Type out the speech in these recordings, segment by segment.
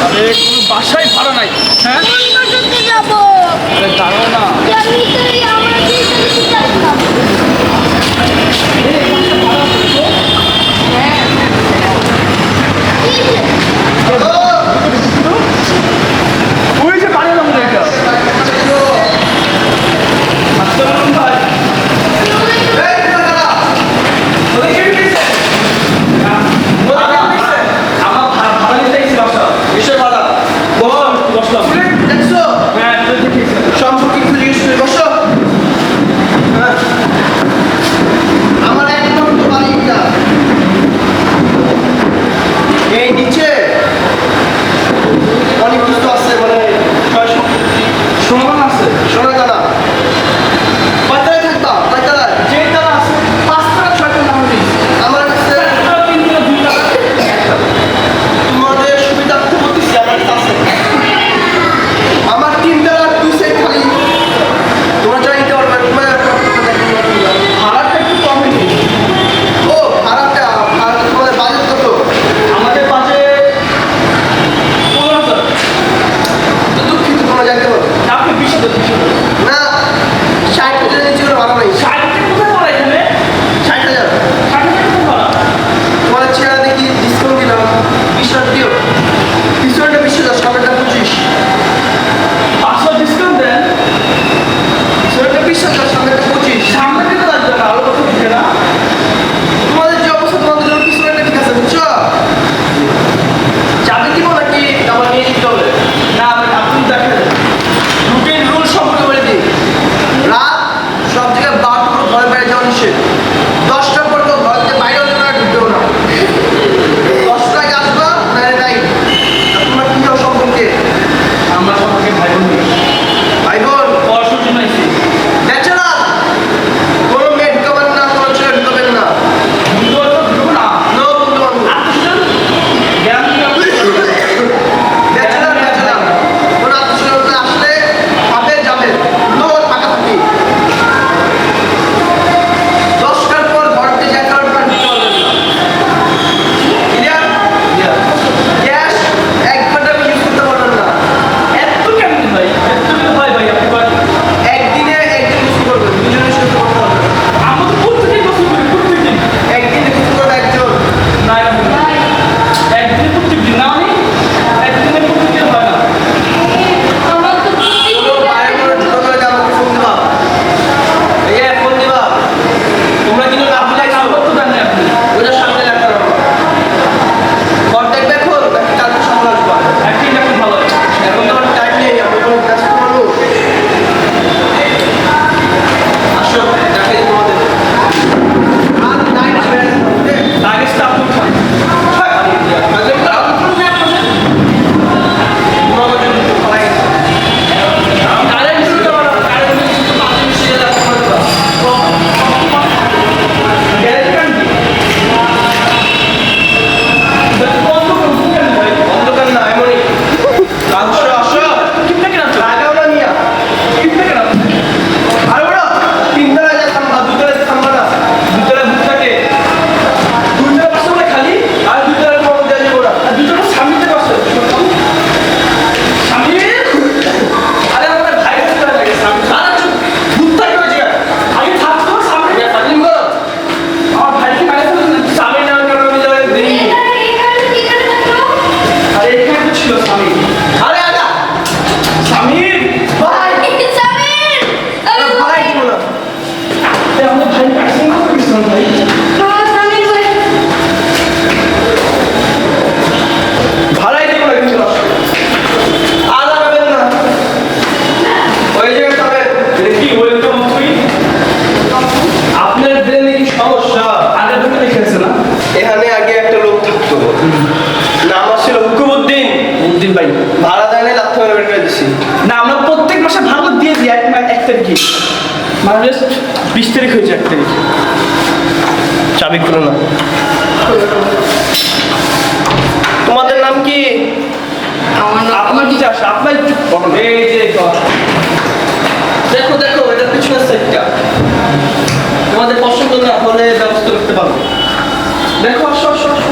আরে কোনো বাসায় ভাড়া নাই। হ্যাঁ যাবো দাঁড়াও না। ওই যে বাড়ি এলাম এটা আসসালাম ভাই। আমার ভাড়া নিতে চাইছি বাসা। কিসের ভাড়া? বসলাম। দেখছো? হ্যাঁ দেখেছি। সম্পর্কে একটু জিজ্ঞেস করে বসো। হ্যাঁ। আমার একদম তো বাড়িটা এই নিচে অনেক কিছু আছে, মানে ছয় সম্পত্তি সমান আছে। সোনা দানা কয়টায় থাকবা? কয়টায়? যে তারা আছে 5 টাকা 6 টাকা দাম দিই। আমার কাছে 3 টাকা 2 টাকা। তোমাদের সুবিধার্থে বলতেছি, আমার কাছে আছে। আমার 3 টাকার 2 সেট খালি, তোমরা চাইতে পারবে। ভাড়াটা একটু কমই নেই। ও ভাড়াটা তোমাদের বাজেট কত? আমাদের বাজেট 15,000। তো দুঃখিত, তোমরা যাইতে পারবে আপনি 20,000 না। 60,000 নিচে কোনো ভাড়া নেই। 60 কোথায় ভাড়া এখানে? 60,000 60 টাকা ভাড়া। তোমার চেহারা দেখি ডিসকাউন্ট দিলাম, 20,000 দিও। পিছনটা 20,000, সামনেটা 25। 500 ডিসকাউন্ট দেন। পিছনটা 20,000, সামনেটা 25। সামনে দিতে লাগবে না, আরো কত দিবে না? তোমাদের যে অবস্থা, তোমাদের জন্য পিছনটা ঠিক আছে, বুঝছো? চাবি দিব নাকি আবার নিয়ে নিতে হবে? না আপনি দেখেন রুটিন রুল সম্পর্কে বলে দিই। রাত সব জায়গায় 12 করে ঘরে বাইরে যাওয়া নিষেধ। 10টার পর তো ঘর থেকে বাইরে হতে না, ঢুকতেও না। 10টার আগে আসবা, নাহলে নাই। আর তোমরা কি যাও সম্পর্কে? আমরা সবাইকে ভাই বোন নিই। ভাই বোন পড়াশোনার জন্য আইছি। ব্যাচেলার, কোনো মেয়ে ঢুকাবেন না, কোনো ছেলে ঢুকাবেন না। বন্ধু বান্ধব ঢুকবো না। নো বন্ধু বান্ধব। আত্মীয় জ্ঞান দিয়ে ব্যাচেলার ব্যাচেলার, কোনো আত্মীয় আসলে পাবে যাবে, নো টাকা থাকি। 10টার পর ঘর থেকে যেতে পারবেন না, ঢুকতে পারবেন না। ক্লিয়ার? গ্যাস 1 ঘন্টা ইউজ করতে পারবেন না। এত কেমন ভাই? এত কেন হয় ভাই আপনি বলেন? একদিনে একজন ইউজ করবেন, দুজন ইউজ করতে পারবেন না। আমরা তো প্রত্যেকদিন গোসল করি, প্রত্যেকদিন। একদিনে ইউজ করবে একজন। না এরকম না। একদিনে প্রত্যেকদিন না আমি একদিনে প্রত্যেকদিন হয় না। কোনো বাইরে কোনো ঢুকে গেলে আমাকে ফোন দিবা। এই ফোন দিবা। তোমরা কিন্তু লাভ আপনার লাইছো। নাম্বার তো দেন না আপনি। ওটা সামনে রাখতে পারবো। কন্ট্যাক্ট দেখো, নাকি কালকে সকাল আসবা। একদিন এখন ভালো হয়। এখন তো আমার টাইম নেই, আমি কোনো কাজ করবো। আসো, দেখাই তোমাদের। আর নাইট লাগেজটা আপনি উঠান। কারেন্ট দিতে পারো, কারেন্ট দিতে তো 5,000 টাকা করে দেবা। গ্যারেজ কারেন্ট কি? এটা তো বন্ধ করুন, কেন ভাই? অন্ধকার না, এমনই। আসো, আসো। কিনতে কেন আসছো? লাগাও না মিয়া। কিনতে কেন আসছো? আর বড়, 3 তলায় যা থামবা, 2 তলায় থামবা না। 2 তলায় বুক থাকে। 2 টাকা পাঁচশো করে খালি আর 2 তলায় তোমার দেওয়া যাবে ওরা। আর 2 টাকা সামনে পাঁচশো। স্বামী আরে আমার ভাই কোথায় লাগে স্বামী? আর চুপ, বুক থাকে ওই জায়গায়। আগে থাকতো সামনে। এটা ফাজিল করো। আমার ভাইকে মারে ফেলুন না। স্বামী নামে কেন আমি যাবে দেই। আরে এখানে তো ছিল স্বামী। আরে আগা, স্বামী ভাই, ভাই দিব না। আমাদের ভাই কাটিং করে গেছিলাম ভাই। ভাড়াই দিব না কিন্তু। আর লাগাবেন না। ওই জায়গায় যাবেন। এটা কি ওয়েলকাম তুই? আপনার ব্রেনে কি সমস্যা? আগে থেকে দেখেছে না? এখানে আগে একটা লোক থাকতো, নাম ছিল হুকুমউদ্দিন। উদ্দিন ভাই। ভাড়া দেয় নাই, লাথি মেরে বের করে দিছি। না আমরা প্রত্যেক মাসে ভালো দিয়ে দিই 1 তারিখে। মানে জাস্ট 20 তারিখ হয়েছে 1 তারিখ। চাবি খুলো না। তোমাদের নাম কি? আমার কি চাষ? আপনার এই যে দেখো দেখো, এটা পিছনের সাইডটা। তোমাদের পছন্দ না হলে ব্যবস্থা করতে পারবো। দেখো, আসো আসো আসো।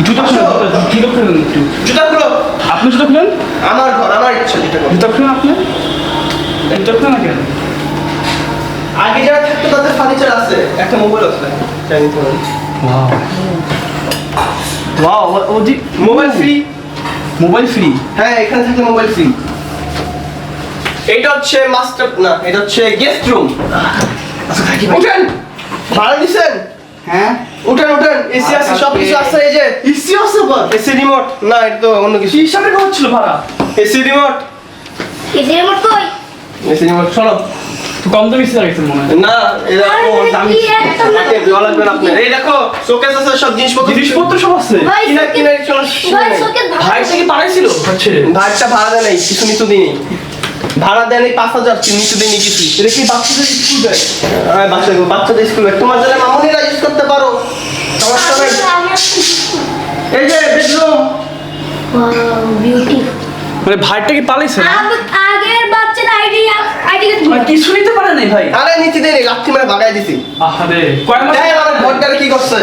জুতো খুলো, জুতো খুলো একটু। জুতা খুলো। আপনি জুতো খুলেন, আমার ঘর, আমার ইচ্ছা যেটা করবো। জুতো খুলেন আপনি, জুতো খুলেন না কেন? আগে যারা থাকতো তাদের ফার্নিচার আছে, একটা মোবাইল আছে, চাই নিতে পারেন। ওয়াও, ও জি, মোবাইল ফ্রি। Mobile free. হ্যাঁ, এখানে থাকলে মোবাইল ফ্রি। এটা হচ্ছে মাস্টার, না এটা হচ্ছে গেস্ট রুম। আচ্ছা থাকি ভাই। উঠেন, ভাড়া দিছেন? হ্যাঁ, উঠেন উঠেন, এসি আছে, সব কিছু আছে। এই যে ইসি আছে আবার। এসি রিমোট, না এটা তো অন্য কিছু। কি হিসাবে খাওয়া ছিল ভাড়া? এসি রিমোট, এসে আমার কই? এসি রিমোট সরো। তো কম দামি ইসি লাগাইছেন মনে হয়। না এটা আরে, ও দামি। কি একটা আপনি ভালো লাগবে না আপনার। এই দেখো শোকেস আছে, সব জিনিসপত্র। জিনিসপত্র সব আছে। ভাই কিনা সকে- কিনা চলো। ভাই সকে ভাই থেকে পাঠাইছিল হচ্ছে। ভাড়াটা ভাড়া দেয় নাই, কিছু নিতে দিইনি। ভাড়া দেয় নাই 5,000, নিতে দিইনি কিছু। এটা কি বাচ্চাদের স্কুল ব্যাগ? হ্যাঁ, বাচ্চাদের স্কুল ব্যাগ। তোমার জন্য মামুনিরা ইউজ করতে পারো, সমস্যা নাই। এই যে বেডরুম। বিউটি মানে ভাইটা কি পালাইছে না? আগের বাচ্চার আইডি মানে কিছু নিতে পারে নাই ভাই। আরে নিতে দেয়নি, লাঠি মারে ভাগাই দিছি। আহারে, কয় মাস? দেখেন আমার ঘরটারে কি করছে।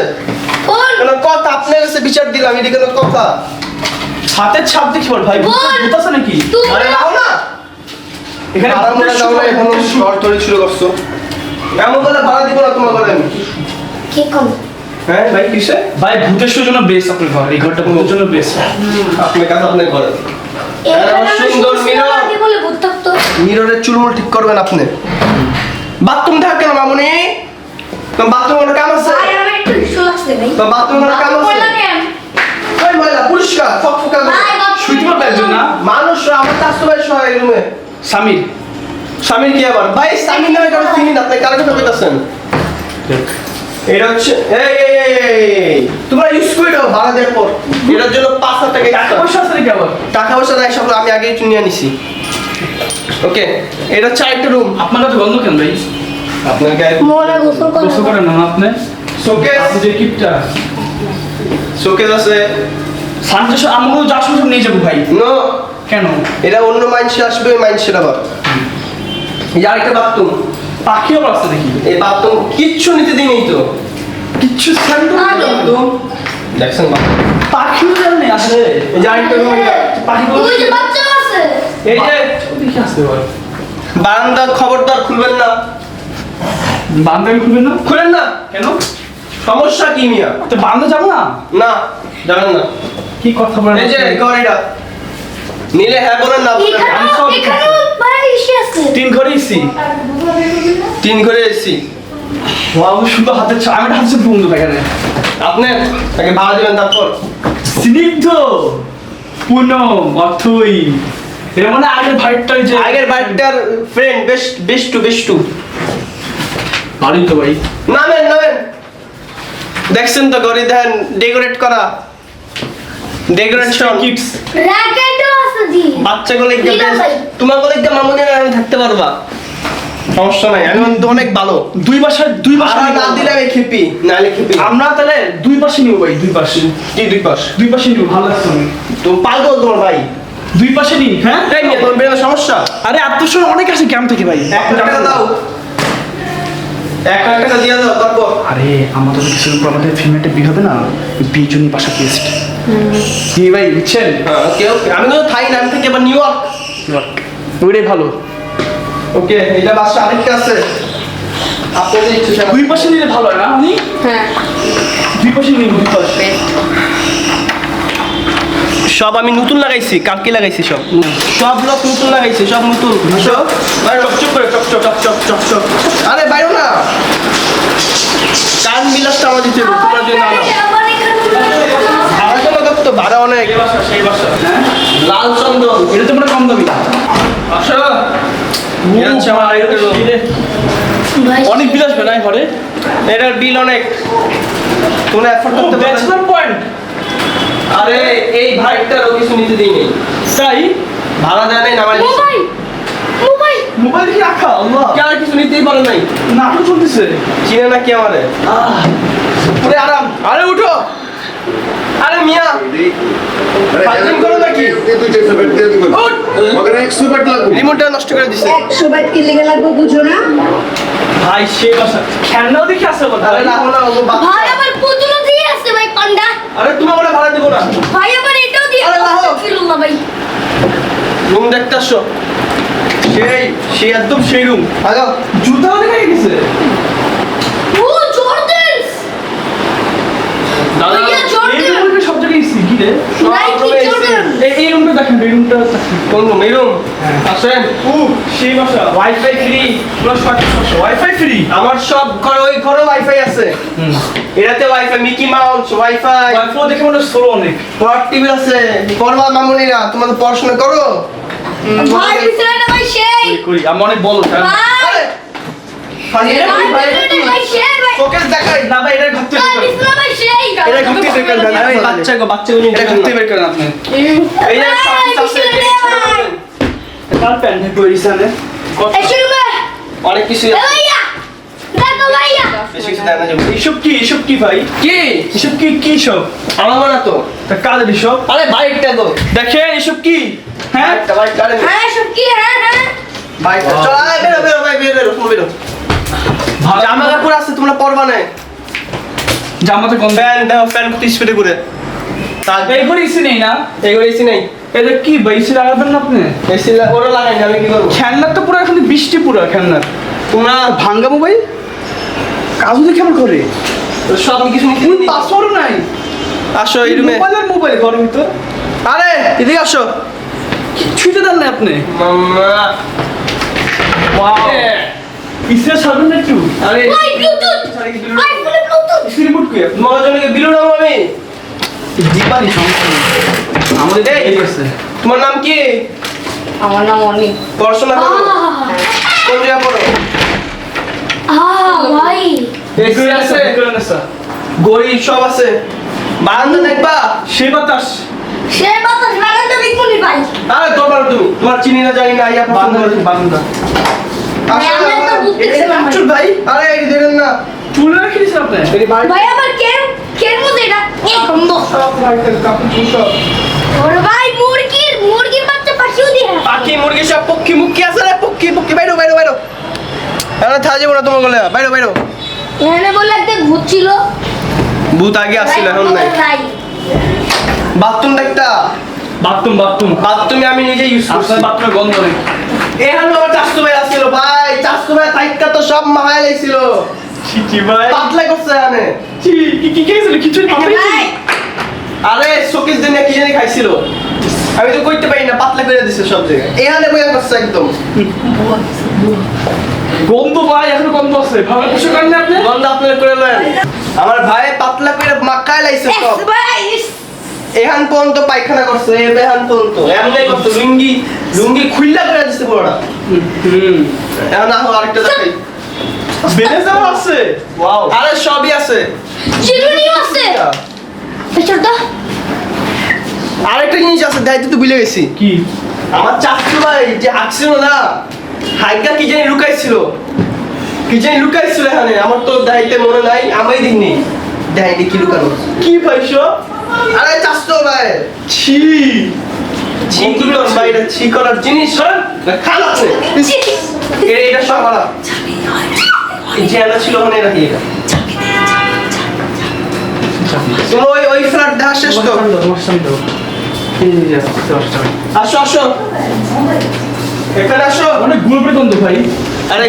কোন কেন কথা আপনার কাছে বিচার দিলাম, এটা কেন কথা? হাতের ছাপ দেখি বল ভাই, বল। ভূত আছে নাকি? তুমি আরে নাও না, এখানে ভাড়া মোড়া দাও না, এখন শর্ট ধরে শুরু করছো। এমন করে ভাড়া দিব না তোমার ঘরে আমি। কি কোন হ্যাঁ ভাই, কিসে? ভাই ভূতের জন্য বেস্ট আপনার ঘর, এই ঘরটা ভূতের জন্য বেস্ট। আপনার কাছে আপনার ঘরে। এখানে আমার সুন্দর মিরর। আগে বলে ভূত থাকতো মিররের চুলমুল ঠিক করবেন আপনি। বাথরুম থাকে কেন মামুনি? তোমার বাথরুমের কাম আছে? ভাই আমার একটু ইস্যু লাগছে ভাই তোমার বাথরুমের কাম আছে? বললাম কেন ওই ময়লা পরিষ্কার ফকফকা করে। ভাই শুইতে পারবে একজন না? মানুষ আমার কাছে ভাই সহায় রুমে। সামির। স্বামীর কি আবার? ভাই স্বামীর নামে কারো চিনি না, আপনি কার কথা কইতাছেন? এটা হচ্ছে এই তোমরা ইউজ করে দাও ভাড়া দেওয়ার পর। এটার জন্য 5,000 টাকা টাকা extra। পয়সা আছে নাকি আবার? টাকা পয়সা নাই, সব আমি আগেই নিয়ে নিছি। ওকে, এটা হচ্ছে আরেকটা রুম। আপনার কাছে গন্ধ কেন ভাই? আপনার গায়ে মোলা গোসল গোসল করে করেন না আপনি? শোকেস, আপনি যে কিপটা শোকেস আছে। সানচেস আমগুলো যা সব নিয়ে যাবো ভাই। নো, কেন? এটা অন্য মাইন্ডসে আসবে, মাইন্ডসেট আবার। এই আরেকটা বাথরুম। পাখিও আছে দেখি। এই বাথরুম কিচ্ছু নিতে দিইনি তো। কিচ্ছু স্যান্ডো বাথরুম দেখছেন বাথরুম। পাখিও জান নেই আসলে। এই যে আরেকটা রুম। পাখি ওই যে বাচ্চা আছে এই যে দেখি আসতে পারে। বারান্দা খবরদার খুলবেন না, বান্ধবী খুলবেন না? খুলেন না। কেন? সমস্যা কি মিয়া? তো বান্ধব যাবো না? না, জানেন না। কি কথা বলেন? এই যে ঘরেটা নিলে হ্যাঁ বলেন, না বলেন। আমি সব এখানেও ভাই ইস্যু আছে 3 ঘরে এসি। 3 ঘরে এসছি। ওয়াও, সুন্দর হাতের ছা। আমি হাতে বন্ধু এখানে। আপনি তাকে ভাড়া দিবেন তারপর। স্নিগ্ধ, পুনম, অথই। এর মানে আগের ভাইটাই যে আগের বাড়িটার ফ্রেন্ড, বেস্টু। বাড়ি তো ভাই। নামেন দেখছেন তো ঘরে দেখেন ডেকোরেট করা, ডেকোরেশন। কিডস। র‍্যাকেটও আছে জি বাচ্চাগুলো একটু ঠিক আছে। তোমার গুলো একটু মামুনি আমি থাকতে পারবা, সমস্যা নাই। আমি তো অনেক ভালো। দুই বাসা ভাড়া না দিলে আমি খেপি, নাহলে খেপি। আমরা তাহলে দুই পাশে নিব ভাই, দুই পাশে। কি 2 পাশ? দুই পাশে নিব, ভালো লাগছে অনেক। তো পাগল তোমার ভাই। দুই পাশে নি, হ্যাঁ? তাই নিয়ে তোমার বেরোনোর সমস্যা। আরে আত্মীয় অনেক আছে গ্রাম থেকে ভাই। 1 লাখ টাকা দাও, 1 লাখ টাকা দিয়ে দাও তারপর। আরে আমাদের কিছুদিন পর আমাদের ফিল্মেটে বিয়ে হবে না, বিয়ের জন্য বাসা পেস্ট কি ভাই বুঝছেন? হ্যাঁ, ওকে। আমি তো থাই না, আমি থেকে আবার নিউ ইয়র্ক। ওইটাই ভালো। ওকে, এটা বাসা আরেকটা আছে। আপনাদের ইচ্ছে সেটা। দুই পাশে নিলে ভালো হয় না? আমি হ্যাঁ দুই পাশে নিব, দুই পাশে। সব আমি নতুন লাগাইছি, কালকে লাগাইছি সব লোক নতুন লাগাইছি, সব নতুন। সব চপ করে চপ। আরে বাইরো না, কান বিলাসটা আমার দিতে হবে, তোমার জন্য আনো। আমার এখানে ভাড়া কেন দেখতো? ভাড়া অনেক। এই বাসা, সেই বাসা, হ্যাঁ? লাল চন্দন। এটা তো মনে হয় কম দামি। আসো, এটা হচ্ছে আমার আরেকটা room। ভাই অনেক বিল আসবে না এই ঘরে? এটার বিল অনেক, তোমরা এফোর্ড করতে পারবে না। Bachelor point. আরে এই ভাইটারও কিছু নিতে দিইনি, তাই ভাড়া দেয় নাই, নামাই দিছি। মোবাইল মোবাইল কি রাখা? আল্লাহ, কি আর কিছু নিতেই পারে নাই। নাটক চলতেছে। চিনে না কি আমারে? পুরে আরাম। আরে উঠো, আরে মিয়া ফাইটিং করো নাকি? রিমোটটা নষ্ট করে দিছে। 100 বাইট কি লেগে লাগবে বুঝো না? ভাই সে বাসা খেলনাও দেখি আছে কথা। আরে না না, ও ভাই আমার পুতুলও দিয়ে আছে ভাই পান্ডা আরে তুমি বলে ভাড়া দিব না। ভাই আমার এটাও দিয়ে আরে লাহো। ছিল না ভাই রুম দেখতে আসো। সেই একদম সেই রুম। আগো জুতা দেখে গেছে। ও জর্ডানস দাদা ভাইয়া, জর্ডান। এই রুমে সব জায়গায় এসি কি রে? নাইকি জর্ডান এই রুমটা দেখেন, এই রুমটা দেখেন। কোন রুম? এই রুম আসেন। সেই বাসা ওয়াইফাই ফ্রি, পুরো সব ওয়াইফাই ফ্রি। আমার সব ঘর, ওই ঘরে ওয়াইফাই আছে। এটাতে wifi, Mickey mouse wifi, wifi দেখে মনে স্লো অনেক। পড়ার টিভি আছে। পড়বা মামুনিরা, তোমাদের পড়াশোনা করো। ভাই বিছানাটা ভাই সেই করি আমি অনেক বলো ভাই ভাই ভাই বিছানাটা ভাই সেই ভাই ফোকাস দেখাই। না ভাই এটা ঘুরতে ভাই বিছানা ভাই সেই এটা ঘুরতে বের করেন না ভাই, বাচ্চা নিয়ে এটা ঘুরতে বের করেন আপনি। এই যে সব আছে, কাল প্যান্ট পরিছানে এসে ভাই অনেক কিছু এ ভাইয়া দেখো ভাইয়া বেশি কিছু দেয় না যে। এসব কি ভাই? কি এসব কি সব? আমার মনে তো। তা কাদের এসব? আরে বাইকটা তো, দেখেন এসব কি? হ্যাঁ একটা বাইক কারে হ্যাঁ সব কি হ্যাঁ হ্যাঁ বাইকটা চল। আয় বেরো বেরো ভাই, বেরো তুমি বেরো। জামা কাপড় আছে, তোমরা পরবা না। জামাতে গন্ধ। ফ্যান দাও, ফ্যান কত স্পিডে ঘুরে। এই ঘরে এসি নেই না? এইগুলো এসি নাই। এটা কি ভাই, এসি লাগাবেন না আপনি? এসি ওরা লাগাই না, আমি কি করবো? খেলনার তো পুরো এখন বৃষ্টি পুরো খেলনার। তোমরা ভাঙ্গা মোবাইল কাজু দেখে আমার ঘরে সব কিছু নিতে কোন পাসওয়ার্ড নাই। আসো এই রুমে। মোবাইল ঘরের ভিতর আরে এদিকে আসো। কিছুই তো দেন না আপনি। মাম্মা ওয়াও ইসে ছাড়বেন না একটু। আরে ভাই ব্লুটুথ আইফোনে ব্লুটুথ ইসে রিমোট কই আপনি? মহাজনকে বিলু নাম আমি। দীপালি সমস্যা নেই। আমাদের এই আছে। তোমার নাম কি? আমার নাম অনি পড়াশোনা করো? কোন জায়গায় পড়ো? ভাই এসি আছে, গড়ি সব আছে। বারান্দা দেখবা? সেই বাতাস সে বাতাস বারান্দা বিকুনি ভাই আরে তোমার তুমি, তোমার চিনি না জানি না, ইয়া পছন্দ বান্দা করি। বান্দা আসো আমি না, একটা বুঝতেছি না ভাই। চুল ভাই। আরে এই দেখেন না, চুলে রেখে দিয়েছেন আপনি? এই বাড়ি ভাই আবার কের মধ্যে এটা এই গন্ধ সব বাইকের কাপড় চোপড় সব। ওরে ভাই মুরগির বাচ্চা পাখিও দিয়ে পাখি মুরগি সব পক্ষী মুখী আছে রে, পক্ষী বাইরো বাইরো বাইরো। এখন থাকা যাবো না তোমার বলে, বাইরো বাইরো। এখানে বলে একটা ভূত ছিল ভূত আগে আসছিল, এখন নাই। বাথরুম দেখতা? বাথরুম আমি নিজে ইউজ করছি। আপনার বাথরুমে গন্ধ নেই। এখানে আমার চাস্তু ভাই আসছিল ভাই, চাস্তু ভাই তাইকা তো সব মাহায় লাইছিল। ছিচি ভাই পাতলা করছে এখানে। ছি কি খেয়েছিল? কিছুই ভাই আরে শোকেস দিনে কি জানি খাইছিল, আমি তো কইতে পারি না, পাতলা করে দিছে সব জায়গায়। এখানে বইয়া করছে একদম গন্ধ ভাই, এখনো গন্ধ আছে। ভালো কিছু করেন না আপনি? গন্ধ আপনার করে লয়েন। আমার ভাই পাতলা করে মাখায় লাইছে সব। ভাই এখান পর্যন্ত পায়খানা করছে, এখান পর্যন্ত এমনি করছে। লুঙ্গি খুইলা করে দিছে পুরোটা। এখন আহ আরেকটা দেখাই। বেড়ে যাওয়া আছে। ওয়াও আরে সবই আছে। চিরুনি আছে ছোট আরেকটা জিনিস আছে, দায়িত্ব তো ভুলে গেছি। কি? আমার চাচু ভাই যে আসছিল না, হাইকা কি জানি লুকাইছিল, এখানে। আমার তো দায়িত্বে মনে নাই, আমি দিইনি দেয়নি কি লুকানো। কি পাইছো? আরে চাচু ভাই ছি ছি কি করন ভাই, এটা ছি করার জিনিস খারাপ আছে। এটা সব খারাপ। এই যে আনা ছিল ওখানে রাখি এটা। তুমি ওই ফ্ল্যাট দেখা শেষ তো? তোমার সামনে দাও। আসো আসো, এখানে আসো। অনেক গুলবের গন্ধ ভাই। আরে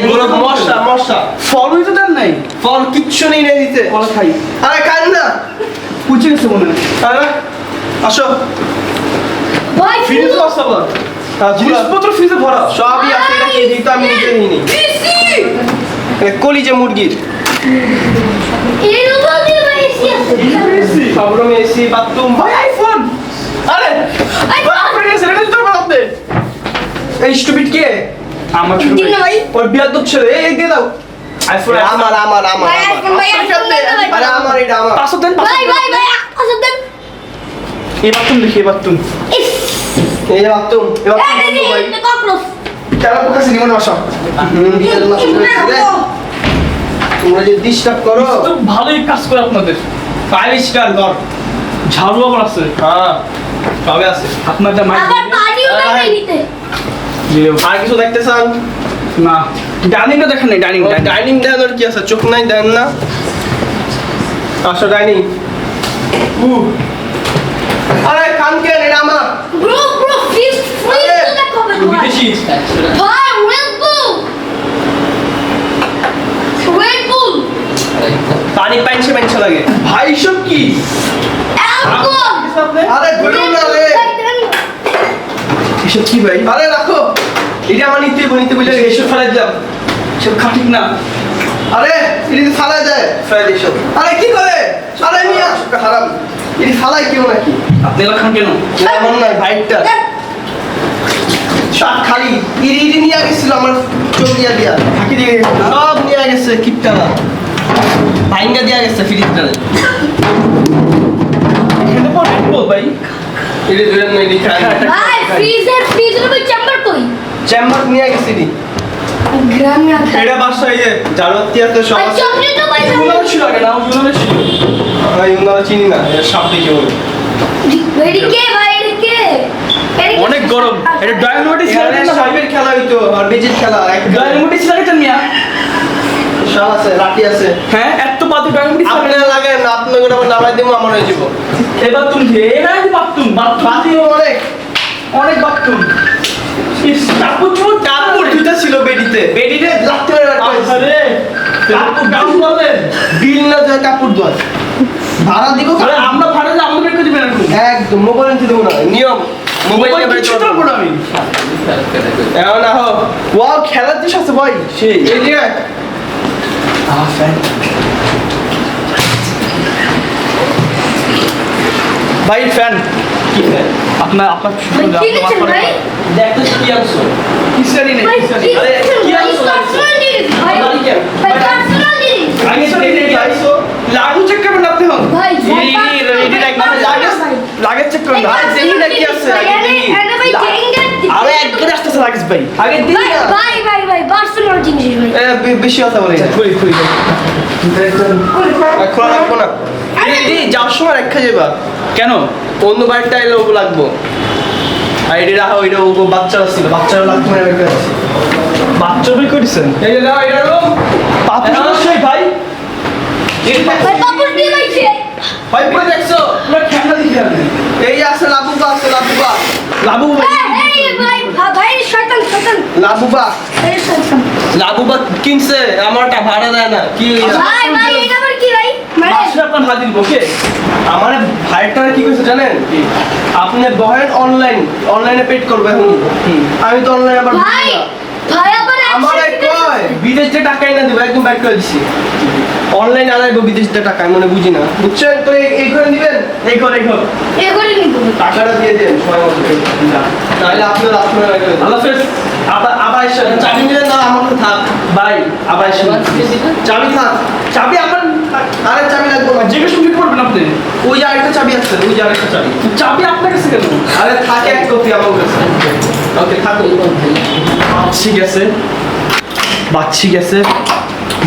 মশা ফলই তো দেন নাই। ফল কিচ্ছু নেই না দিতে। কলা খাই। আরে খান না, পুচে গেছে মনে হয়। আরে আসো। ভাই ফ্রিজ আছে আবার। জিনিসপত্র ফ্রিজে ভরা। সবই আছে, এটা কি দিতে আমি নিজে নিইনি। কলিজা মুরগির এর উপর দিয়ে ভাই এসি আছে সব রুম এসি, বাথরুম। ভাই আইফোন। আরে আইফোন। আপনার কাছে রেখে দিতে পারবেন আপনি। এই স্টুপিড কে? আমার ছোট দিন না ভাই। ভাই ওর বিয়ার দুধ ছেলে, এই দিয়ে দাও। আইফোন আমার ভাই আইফোন ভাই আইফোন ভাই আরে আমার, এটা আমার। পাঁচশো দেন। ভাই ভাই ভাই আসুন দেন এই বাথরুম দেখি, এই বাথরুম। ইস এই যে বাথরুম, এই বাথরুম ভাই। এই ককরোচ কেন কাছে জীবনে বসো। তোমরা যে ডিস্টার্ব করো। তো ভালোই কাজ করে আপনাদের। 5 স্টার ঘর। ঝাড়ু আবার আছে। হ্যাঁ সবে আছে। আপনার যা মাইক আবার পানিও দেয় নিতে আর কিছু দেখতে চান? না, ডাইনিংটা দেখেন নাই। ডাইনিং ডাইনিং দেখানোর কি আছে, চোখ নাই দেন না? আসো ডাইনিং। আরে কান কে, এটা আমার। ব্রো ফ্রিজ তো দেখো ভাই সব কি অ্যালকোহল আরে ধরুন না রে। এসব কি ভাই আরে রাখো, এটা আমার নিতে বলে এসব ফেলাই দিলাম সব খাটিক না আরে এটা ফালা যায়। ফেলাই দিস আরে কি করে? আরে মিয়া হারাম, এটা ফালাই কেউ নাকি? আপনি এগুলো খান কেন এমন নয় ভাইটা শাক খালি ইরি নিয়ে গেছিল আমার চোখ দিয়া ফাঁকি দিয়ে সব নিয়ে গেছে কিপটালা ভাইঙ্গা দিয়া গেছে ফ্রিজটারে। এখানে পর রাখবো ভাই এটা ধরে না এটি খাই ভাই ফ্রিজের মধ্যে চেম্বার কই চেম্বার নিয়ে গেছি নি গ্রাম না এটা বাসায় যে জারতি আছে সব ভাই আছে। চকলেট তো পাই উনার ছিল আগে না উনার ছিল ভাই উনারা চিনি না এর সাপ দেখে বলে এডি কে ভাই এডি কে অনেক গরম এটা ডায়নোটিস এখানে সাইবের খেলা হইতো আর বেজির খেলা এক ডায়নোটিস লাগাতেন মিয়া শাল আছে রাতি আছে। হ্যাঁ এত বাদে ডায়নোটিস আপনারা লাগায় না, আপনাকে আবার নামাই দেবো আমার হয়ে যাবো। এবার তুমি এরা বাথরুম বাতিও অনেক অনেক বাথরুম কাপড় কাপড় ধুতে ছিল বেডিতে বেডিতে লাগতে পারে আরে কাপড় গাম বলেন বিল না দেয় কাপড় ধোয় ভাড়া দিব আরে আমরা ভাড়া যে আমাদের করে দিবেন একদম মোবাইল নিতে দেবো না নিয়ম মোবাইল নিয়ে বের ছোট করবো বড় আমি এখন আহো ওয়াও খেলার জিনিস আছে ভাই সেই এই যে ভাই ফ্যান কি ফ্যান? আপনার আপনার ভাই কি লিখছেন ভাই দেখতে কি আনছো কিসেরই নেই ভাই কিসেরই কি আরে লিখছেন কি ভাই আনছো? পার্সোনাল জিনিস ভাই আমার কি? ভাই পার্সোনাল জিনিস আগে সেটা কি আইছো লাগু চেক করবেন আপনি হন ভাই এডি লাগে চেক করুন ভাই, দেখি না কি আছে, আগে দেখি। আরে একদম আসতেছে লাগিস ভাই আগে দিই না ভাই পার্সোনাল জিনিস ভাই বেশি কথা বলি না কই কই খোলা রাখবো না এই যাওয়ার সময় রেখে যাবা কেন অন্য বাড়িটা এলে ওগুলো লাগবো আর এটা রাখো এটা ওগো বাচ্চারা ছিল বাচ্চারা লাগতো না বের করেছি বাচ্চা ভাই করেছেন এই যে নাও এটা রুম পাপু সেই ভাই ভাই পাপড় দিয়ে লাইছে ভাই পরে দেখছো পুরো ঠান্ডা দিতে হবে এই আছে লাবুবা লাবু এই ভাই ভাই শয়তান লাবুবা এই শয়তান লাবুবা কিনছে আমারটা ভাড়া দেয় না কি ভাই এটা আবার কি ভাই মানে মাসে আপনার হাজির বকে আমার ভাইটারে কি কইছে জানেন আপনি বহেন অনলাইনে পেড করবে এখন আমি তো অনলাইনে আবার বুঝি ভাই না। ভাই আবার আমার এক কয় বিদেশ থেকে টাকা এনে দেবো একদম বাইক করে দিছি অনলাইন আনাইবো বিদেশ থেকে টাকা আমি মনে বুঝি না বুঝছেন তো এই করে দিবেন এই ঘর এ করে নিব টাকাটা দিয়ে দেন সময় মতো তাহলে আপনার আপনার আল্লাহ হাফেজ আবার এসে চাবি নিলেন না আমার তো থাক ভাই আবার এসে চাবি থাক চাবি আমার আরে চাবি লাগবে না জিজ্ঞেস কি করবেন আপনি ওই যে আরেকটা চাবি আছে ওই যে আরেকটা চাবি চাবি আপনার কাছে কেন আরে থাকে এক কপি আমার কাছে ওকে থাকুন বাচ্চি গেছে বাচ্চি গেছে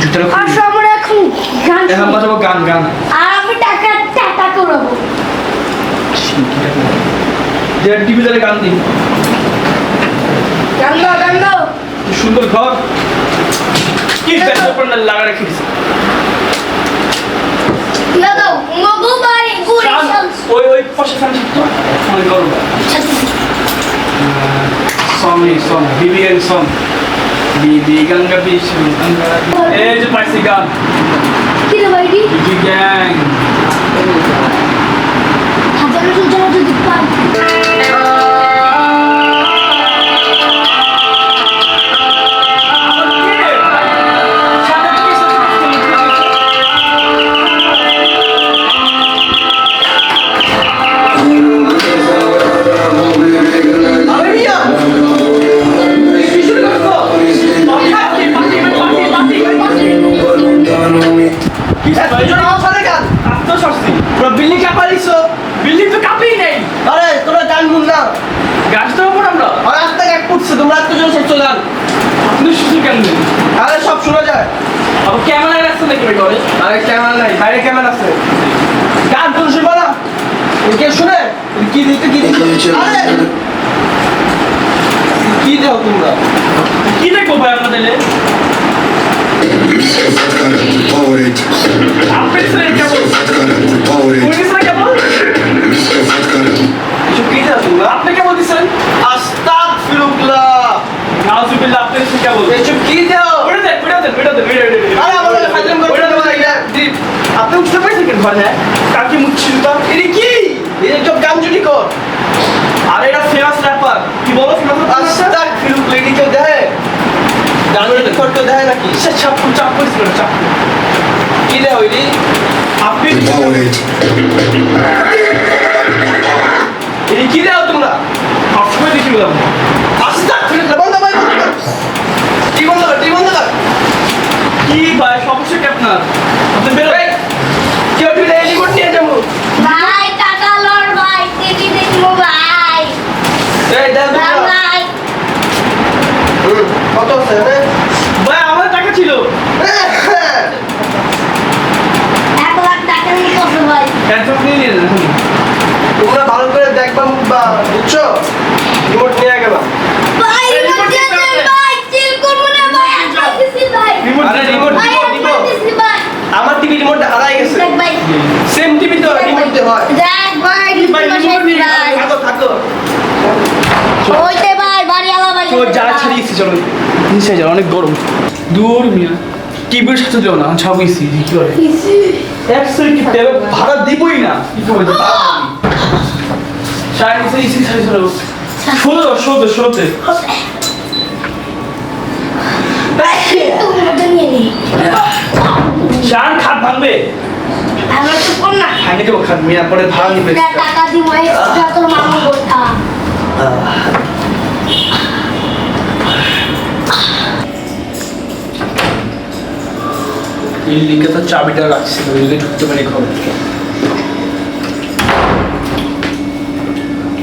জুতার আর আমরা এখন গান এখন শুনি। বাজাবো গান গান আর আমি টাকা করবো যে টিভি ধরে গান দিন গান দাও কি সুন্দর ঘর কি ব্যাপারটা লাগা রেখেছি ইয়া দাও মগো ভাই গুড়ি ওই পাশে ফ্যান তো অনেক গরম সং বিবি গঙ্গা বিষ্ণু এই যে পাইছি গান কি রে ভাই কি বিবি গ্যাং হাজার সুজার যদি পাই আরে মিয়া কি শুরু করছো এতজন আওয়াজ গান পুরো বিল্ডিং কাঁপাইছো বিল্ডিং তো কাঁপেই নেই আরে তোরা গান শুন না গাছ তো ওপর আমরা আর রাস্তা এক ফুটছে তোমরা এতজন সব চলে গান আপনি শুধু কেন নেই আরে সব শোনা যায় আবার ক্যামেরা রাখতে নাকি ভাই ঘরে আরে ক্যামেরা নাই বাইরে ক্যামেরা আছে গান তো শুনবা না কে শুনে কি দিতে আরে কি দাও তোমরা কি দেখবো ভাই আপনাদের আপনি ছেলে কেমন কোন ছেলে কেমন এসব কি দাও তোমরা আপনি কেমন দিচ্ছেন আস্তাগফিরুল্লাহ নাউজুবিল্লাহ আপনি ছেলে কেমন এসব কি দাও ওটা দেখ ওটা আরে আমার কাছে ফাইজলাম করে ওইটা বলা এটা আপনি উঠতে পারছেন কেন ঘরে? হ্যাঁ কাকি মুচ্ছিল তো এটা কি এই সব গামজুটি কর আর এটা ফেমাস র্যাপার কি বলো ফেমাস আস্তা ফিরুক লেডি কেউ দেয় গামজুটি কর কেউ দেয় নাকি সে চাপ করেছিল চাপ কি দেয় ওইটি আপনি Demoted. এই কি দেও তোমরা সবসময় দেখি বললাম আস্তা ফিরুক বন্ধ ভাই কি বন্ধ কর কি ভাই সমস্যা কি আপনার আপনি বেরো এই কেউ তুই এই রিমোট নিয়ে যাবো ভাই টাকা লড় ভাই টিভি দেখবো ভাই এই দেখ ভাই কত আছে রে ভাই আমার টাকা ছিল 1 লাখ টাকা নিয়ে কত ভাই একদম নিয়ে নিলেন এখন তোমরা ভালো করে দেখবা মুখবা বুঝছো রিমোট নিয়ে গেবা ভাই রিমোট দিয়ে দেন ভাই চিল করব না ভাই আসতেছি ভাই আরে রিমোট ভাই দিব আসতেছি ভাই আমার টিভি রিমোটটা হারাই গেছে দেখ ভাই সেম টিভি তো রিমোট দিয়ে হয় দেখ ভাই ভাই, রিমোট remote নিয়ে ভাই থাকো ওইতে ভাই বাড়ি আলা ভাই তো যা ছাড়িয়েছি চলো নিচে যাও অনেক গরম দূর মিয়া কি বেশ সাথে দেও না ছাপিয়েছি কি করে একশো কি দেবে ভাড়া দিবই না কি করে চাই নিচে ইসি ছাড়ি চলো শোতে চান খাট ভাঙবে আমরা তো কোন না ভাঙে দেবো খাট মিয়া পরে ভাড়া নিবে টাকা দিব এক্সট্রা তোর মামু বলতা এই লিঙ্কে তো চাবিটা রাখছি যদি ঢুকতে পারি ঘরে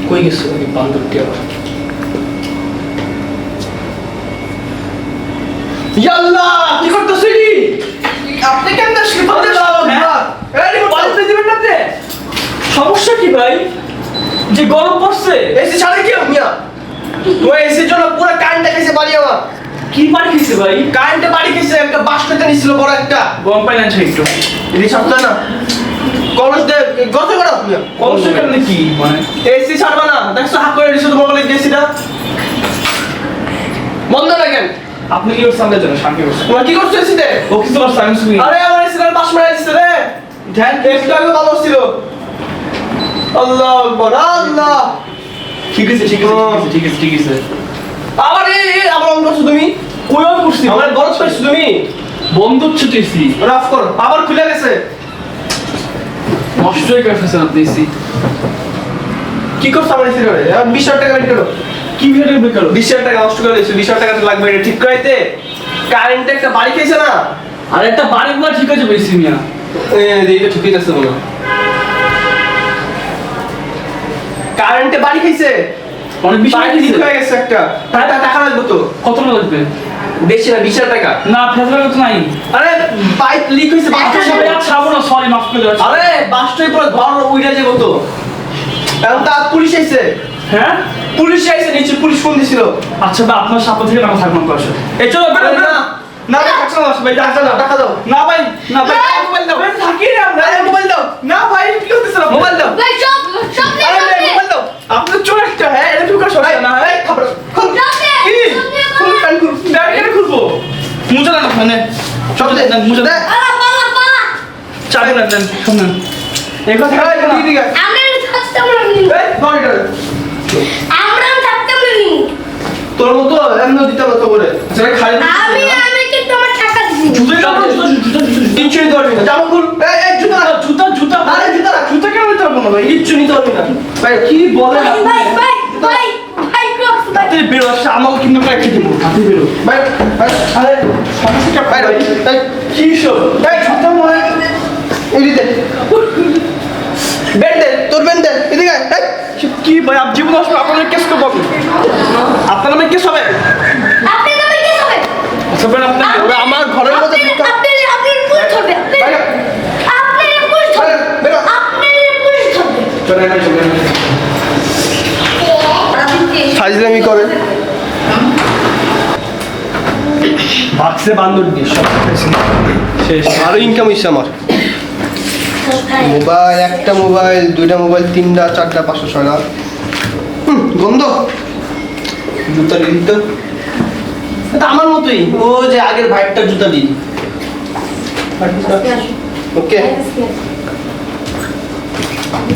কই গেছে ওই বান্ধবটি আবার ইয়াল্লাহ কি করতেছিস আপনি কেন আসলে বাড়িতে দিবেন না আপনি? সমস্যা কি ভাই যে গরম পড়ছে এসি ছাড়ে কি মিয়া তুই এসির জন্য পুরো কারেন্টটা খেয়েছে বাড়ি আমার কি পানি খেয়েছে ভাই কারেন্টে বাড়ি খেয়েছে একটা বাস পেতে নিছিল বড় একটা গরম পানি আনছে একটু এটি সপ্তাহ না কলেজ দে গত করো মিয়া কলসের কারণে কি মানে এসি ছাড়বা না দেখছো হাত করে দিছো তোমার বলে এসিটা বন্ধ না কেন আপনি কি করছেন আমাদের জন্য শান্তি করছেন তোমার কি করছো এসিতে ও কিছু করছে আমি শুনি আরে আমার এসিটার বাস মেরে দিছে রে ধ্যান এসিটা আগে ভালো ছিল আল্লাহ আকবার আল্লাহ ঠিক আছে ঠিক আছে আবার এই আবার অন করছো তুমি কই অন করছি আমার বড় পাইছো তুমি বন্ধ হচ্ছে তো এসি রাফ করো আবার খুলে গেছে নষ্ট হয়ে গেছে আপনি এসি কি করছো আমার এসি করে 20,000 টাকা বের করো কি ভিডিও বের করো 20,000 টাকা নষ্ট করে দিয়েছো 20,000 টাকা তো লাগবে এটা ঠিক করাইতে কারেন্টে একটা বাড়ি খেয়েছে না আর একটা বাড়ির গুলা ঠিক আছে বেশি মিয়া এইটা ঠিকই আছে মনে কারেন্টে বাড়ি খেয়েছে অনেক বেশি বাড়ি ঠিক হয়ে গেছে একটা তাহলে টাকা লাগবে তো কত লাগবে বেশি না 20,000 টাকা না ফেসলা তো নাই আরে পাইপ লিক হয়েছে আচ্ছা সবাই আর ছাড়বো না সরি মাফ করে দেওয়া আরে বাসটাই পুরো বড় উইরা যাবো তো এখন তা পুলিশ আইছে হ্যাঁ পুলিশ আইছে নিচে পুলিশ ফোন দিছিল আচ্ছা ভাই আপনার সাথে থেকে আমার থাকবেন পাশে এই চলো বেরো আরে বেরো না। না ভাই থাকছে না ভাই টাকা দাও টাকা দাও না ভাই না ভাই মোবাইল দাও ভাই থাকি না আমরা আরে মোবাইল দাও না ভাই কি করতেছ না মোবাইল দাও ভাই সব সব নিয়ে আরে যাবে মোবাইল দাও আপনার চোর একটা হ্যাঁ এটা ঢুকার সমস্যা না হ্যাঁ এই খবর খুল কি খুল প্যান্ট খুল ব্যাগ কেন খুলবো মুজা না মানে সব দে মুজা দে পালা পালা পালা চাবি না দেন শুনুন এই কথা এই না দিদি গা আমরা থাকতে আমরা নিব এই গড়িটা আমরা থাকতে আমরা নিব তোর মতো এমন দিতে মতো করে আচ্ছা ভাই খালি আমি কিন্তু আমার টাকা দিছি জুতা জুতা কিচ্ছু নিতে পারবি না জামা খুল এই জুতা রাখ জুতা জুতা আরে জুতা রাখ জুতা কেন নিতে পারবো না ভাই কিচ্ছু নিতে পারবি না ভাই কি বলে ভাই ভাই ভাই ভাই ভাই ক্রক্স ভাই তুই বেরো আসছে আমাকে কিন্তু রেখে দিব আপনি বেরো ভাই ভাই আরে সমস্যা ভাই ভাই কি সব ভাই জুতা মনে এই দে বেড দে তোর বেড দে এদিকে আয়, এই কি ভাই আপ জীবন আসবে আপনার কেস করবো আপনার নামে কেস হবে আপনি তবে কি হবে আচ্ছা ভাই আপনি ওরা আমার ঘরের মধ্যে আপনি ঢুকা আপনি পুলিশ হবে বাইরে। আপনি পুলিশ হবে বেরো। আপনি পুলিশ হবে ফাজলামি করে বাক্সে বান্দর দিয়ে সব শেষ আরো ইনকাম হইছে আমার মোবাইল একটা মোবাইল দুইটা মোবাইল তিনটা চারটা 500 6টা গন্ধ জুতা দিন তো এটা আমার মতোই ও যে আগের ভাইটটা জুতা দিই ওকে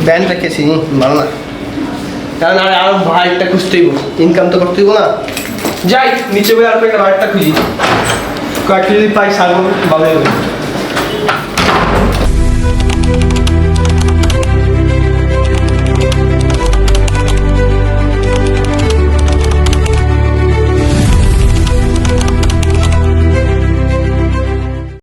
ব্যান্ড রেখেছি ভালো না কারণ আর ভাইটটা খুঁজতেইব ইনকাম তো করতেইব না যাই নিচে বই আর একটা ভাইটটা খুঁজি কয়েকটা যদি পাই সারবো ভালো হবে